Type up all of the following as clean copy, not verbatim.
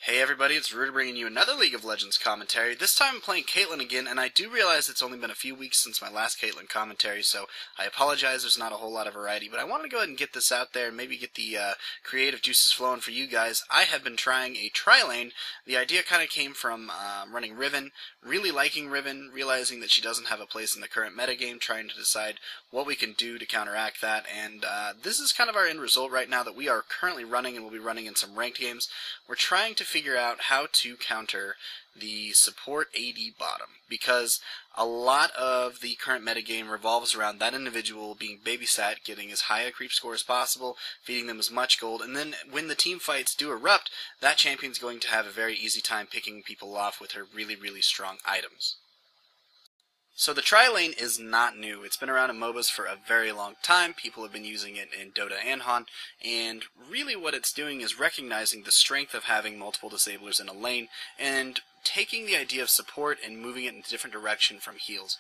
Hey everybody, it's Veruda bringing you another League of Legends commentary. This time I'm playing Caitlyn again, and I do realize it's only been a few weeks since my last Caitlyn commentary, so I apologize there's not a whole lot of variety, but I wanted to go ahead and get this out there and maybe get the creative juices flowing for you guys. I have been trying a tri-lane. The idea kind of came from running Riven, really liking Riven, realizing that she doesn't have a place in the current metagame, trying to decide what we can do to counteract that, and this is kind of our end result right now that we are currently running and will be running in some ranked games. We're trying to figure out how to counter the support AD bottom, because a lot of the current metagame revolves around that individual being babysat, getting as high a creep score as possible, feeding them as much gold, and then when the team fights do erupt, that champion's going to have a very easy time picking people off with her really, really strong items. So the tri-lane is not new. It's been around in MOBAs for a very long time. People have been using it in Dota and Han, and really what it's doing is recognizing the strength of having multiple disablers in a lane and taking the idea of support and moving it in a different direction from heals.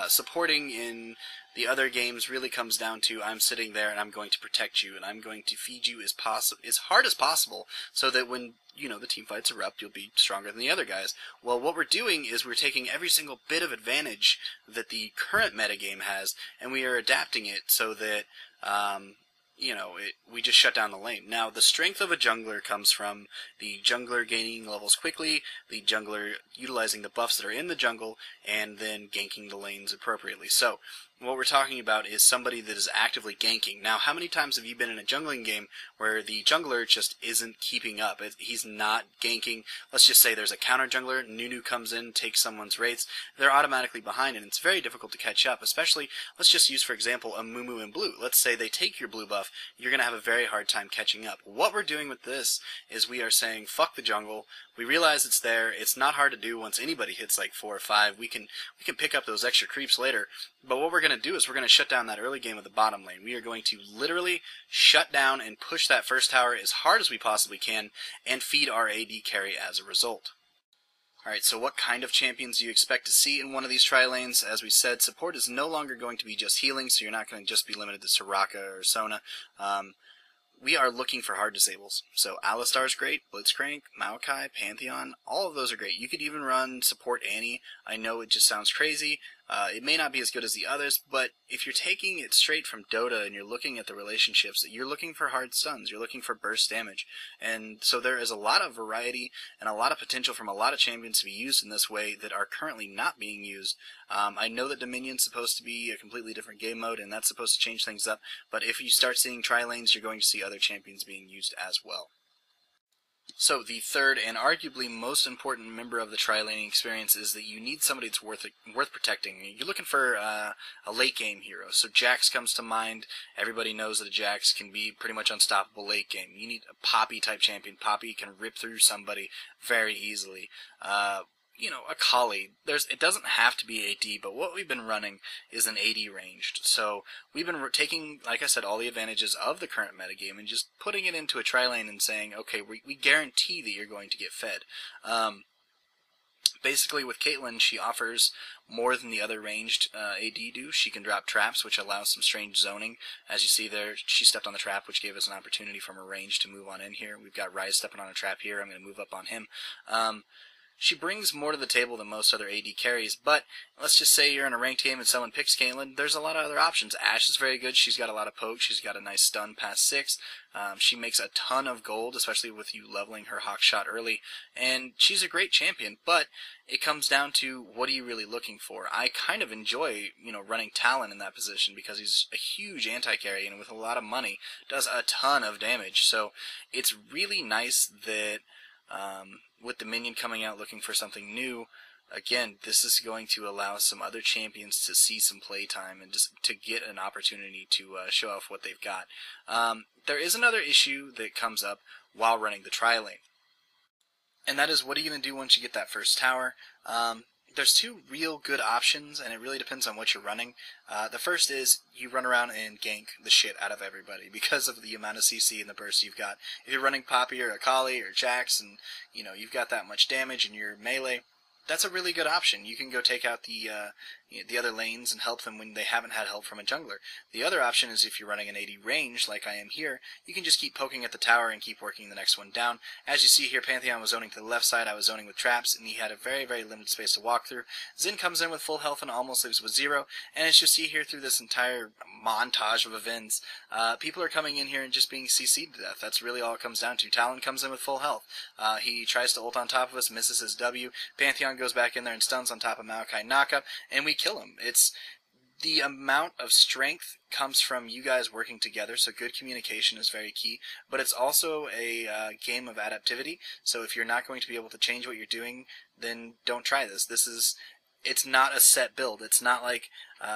Supporting in the other games really comes down to I'm sitting there and I'm going to protect you and I'm going to feed you as hard as possible so that when the team fights erupt, you'll be stronger than the other guys. Well, what we're doing is we're taking every single bit of advantage that the current metagame has and we are adapting it so that we just shut down the lane. Now, the strength of a jungler comes from the jungler gaining levels quickly, the jungler utilizing the buffs that are in the jungle, and then ganking the lanes appropriately. So, what we're talking about is somebody that is actively ganking. Now, how many times have you been in a jungling game where the jungler just isn't keeping up? He's not ganking. Let's just say there's a counter jungler, Nunu comes in, takes someone's rates, they're automatically behind, and it's very difficult to catch up, especially, let's just use, for example, a Mumu in blue. Let's say they take your blue buff, you're going to have a very hard time catching up. What we're doing with this is we are saying, fuck the jungle, we realize it's there, it's not hard to do once anybody hits like 4 or 5, we can pick up those extra creeps later, but what we're going to do is we're going to shut down that early game of the bottom lane. We are going to literally shut down and push that first tower as hard as we possibly can and feed our AD carry as a result. Alright, so what kind of champions do you expect to see in one of these tri-lanes? As we said, support is no longer going to be just healing, so you're not going to just be limited to Soraka or Sona. We are looking for hard disables. So Alistar's great, Blitzcrank, Maokai, Pantheon, all of those are great. You could even run support Annie. I know it just sounds crazy. It may not be as good as the others, but if you're taking it straight from Dota and you're looking at the relationships, you're looking for hard stuns, you're looking for burst damage. And so there is a lot of variety and a lot of potential from a lot of champions to be used in this way that are currently not being used. I know that Dominion's supposed to be a completely different game mode, and that's supposed to change things up, but if you start seeing tri-lanes, you're going to see other champions being used as well. So the third and arguably most important member of the tri-laning experience is that you need somebody that's worth protecting. You're looking for a late game hero. So Jax comes to mind. Everybody knows that a Jax can be pretty much unstoppable late game. You need a Poppy type champion. Poppy can rip through somebody very easily. A Kali. It doesn't have to be AD, but what we've been running is an AD ranged. So we've been taking, like I said, all the advantages of the current metagame and just putting it into a tri-lane and saying, okay, we guarantee that you're going to get fed. Basically, with Caitlyn, she offers more than the other ranged AD do. She can drop traps, which allows some strange zoning. As you see there, she stepped on the trap, which gave us an opportunity from her range to move on in here. We've got Ryze stepping on a trap here. I'm going to move up on him. She brings more to the table than most other AD carries, but let's just say you're in a ranked game and someone picks Caitlyn, there's a lot of other options. Ashe is very good. She's got a lot of poke. She's got a nice stun past 6. She makes a ton of gold, especially with you leveling her hawk shot early, and she's a great champion, but it comes down to what are you really looking for. I kind of enjoy, running Talon in that position because he's a huge anti-carry and with a lot of money does a ton of damage. So it's really nice that with the minion coming out looking for something new, again, this is going to allow some other champions to see some playtime and just to get an opportunity to show off what they've got. There is another issue that comes up while running the tri-lane, and that is what are you going to do once you get that first tower? There's two real good options, and it really depends on what you're running. The first is you run around and gank the shit out of everybody because of the amount of CC and the burst you've got. If you're running Poppy or Akali or Jax and you've got that much damage in your melee, that's a really good option. You can go take out the other lanes and help them when they haven't had help from a jungler. The other option is if you're running an AD range, like I am here, you can just keep poking at the tower and keep working the next one down. As you see here, Pantheon was zoning to the left side, I was zoning with traps, and he had a very, very limited space to walk through. Xin comes in with full health and almost leaves with 0, and as you see here through this entire montage of events, people are coming in here and just being CC'd to death. That's really all it comes down to. Talon comes in with full health. He tries to ult on top of us, misses his W. Pantheon goes back in there and stuns on top of Maokai knockup, and we kill him. It's the amount of strength comes from you guys working together, so good communication is very key, but it's also a game of adaptivity, so if you're not going to be able to change what you're doing, then don't try this. It's not a set build. It's not like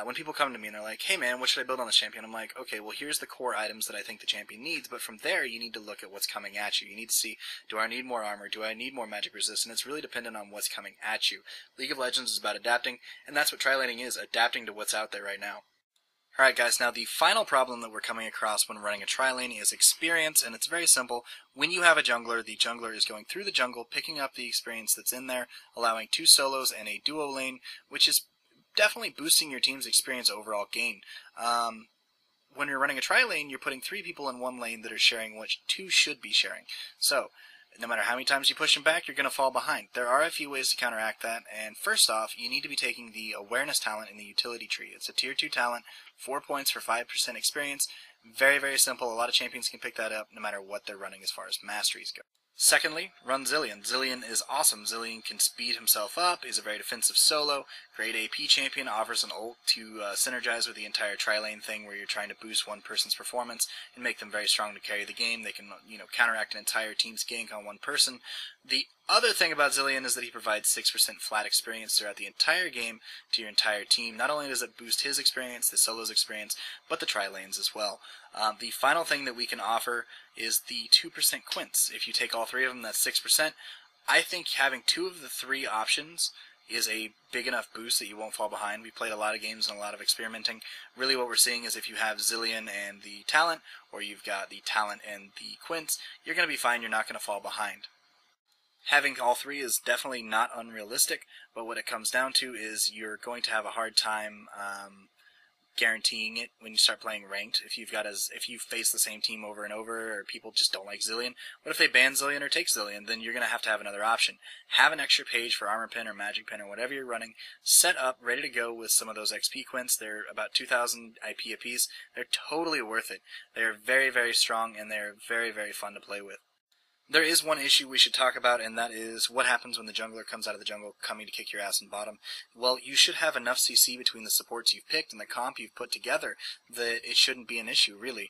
when people come to me and they're like, hey man, what should I build on this champion? I'm like, okay, well here's the core items that I think the champion needs, but from there you need to look at what's coming at you. You need to see, do I need more armor? Do I need more magic resist? And it's really dependent on what's coming at you. League of Legends is about adapting, and that's what tri-laning is, adapting to what's out there right now. Alright guys, now the final problem that we're coming across when running a tri-lane is experience, and it's very simple. When you have a jungler, the jungler is going through the jungle, picking up the experience that's in there, allowing 2 solos and a duo lane, which is definitely boosting your team's experience overall gain. When you're running a tri-lane, you're putting 3 people in one lane that are sharing what 2 should be sharing. So, no matter how many times you push them back, you're going to fall behind. There are a few ways to counteract that, and first off, you need to be taking the awareness talent in the utility tree. It's a tier 2 talent, 4 points for 5% experience. Very, very simple. A lot of champions can pick that up no matter what they're running as far as masteries go. Secondly, run Zilean. Zilean is awesome. Zilean can speed himself up, is a very defensive solo, great AP champion, offers an ult to synergize with the entire tri-lane thing where you're trying to boost one person's performance and make them very strong to carry the game. They can, counteract an entire team's gank on one person. The other thing about Zilean is that he provides 6% flat experience throughout the entire game to your entire team. Not only does it boost his experience, the solo's experience, but the tri-lanes as well. The final thing that we can offer is the 2% quints. If you take all 3 of them, that's 6%. I think having 2 of the 3 options is a big enough boost that you won't fall behind. We played a lot of games and a lot of experimenting. Really what we're seeing is if you have Zilean and the talent, or you've got the talent and the quints, you're going to be fine, you're not going to fall behind. Having all 3 is definitely not unrealistic, but what it comes down to is you're going to have a hard time guaranteeing it when you start playing ranked. If you face the same team over and over, or people just don't like Zilean, what if they ban Zilean or take Zilean? Then you're going to have another option. Have an extra page for armor pin or magic pin or whatever you're running, set up, ready to go with some of those XP quints. They're about 2,000 IP apiece. They're totally worth it. They're very, very strong, and they're very, very fun to play with. There is one issue we should talk about, and that is what happens when the jungler comes out of the jungle coming to kick your ass in bottom. Well, you should have enough CC between the supports you've picked and the comp you've put together that it shouldn't be an issue, really.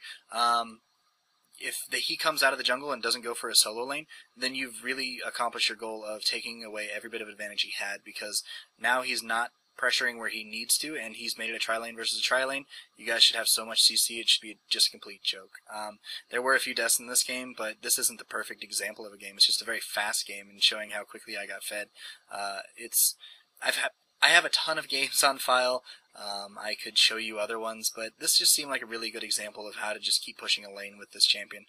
If he comes out of the jungle and doesn't go for a solo lane, then you've really accomplished your goal of taking away every bit of advantage he had, because now he's not pressuring where he needs to, and he's made it a tri-lane versus a tri-lane. You guys should have so much CC, it should be just a complete joke. There were a few deaths in this game, but this isn't the perfect example of a game. It's just a very fast game, and showing how quickly I got fed. I have a ton of games on file. I could show you other ones, but this just seemed like a really good example of how to just keep pushing a lane with this champion.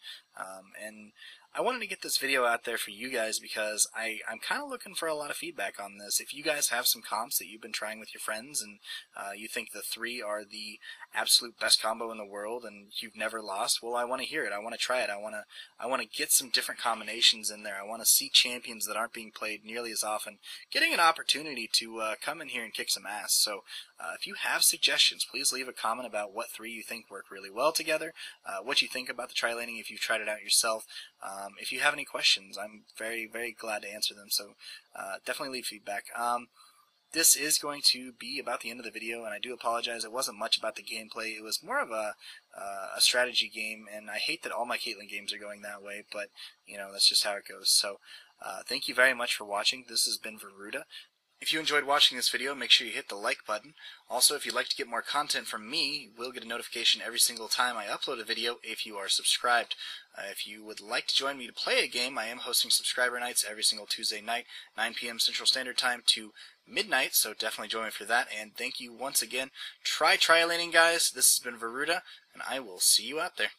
And I wanted to get this video out there for you guys because I'm kind of looking for a lot of feedback on this. If you guys have some comps that you've been trying with your friends and you think the 3 are the absolute best combo in the world and you've never lost, well, I want to hear it. I want to try it. I want to get some different combinations in there. I want to see champions that aren't being played nearly as often getting an opportunity to come in here and kick some ass. So if you have suggestions, please leave a comment about what 3 you think work really well together, what you think about the tri-laning if you've tried it out yourself. If you have any questions, I'm very, very glad to answer them, so definitely leave feedback. This is going to be about the end of the video, and I do apologize. It wasn't much about the gameplay. It was more of a strategy game, and I hate that all my Caitlyn games are going that way, but, that's just how it goes. So, thank you very much for watching. This has been Veruda. If you enjoyed watching this video, make sure you hit the like button. Also, if you'd like to get more content from me, you will get a notification every single time I upload a video if you are subscribed. If you would like to join me to play a game, I am hosting subscriber nights every single Tuesday night, 9 p.m. Central Standard Time to midnight, so definitely join me for that. And thank you once again. Try tri-laning, guys. This has been Veruda, and I will see you out there.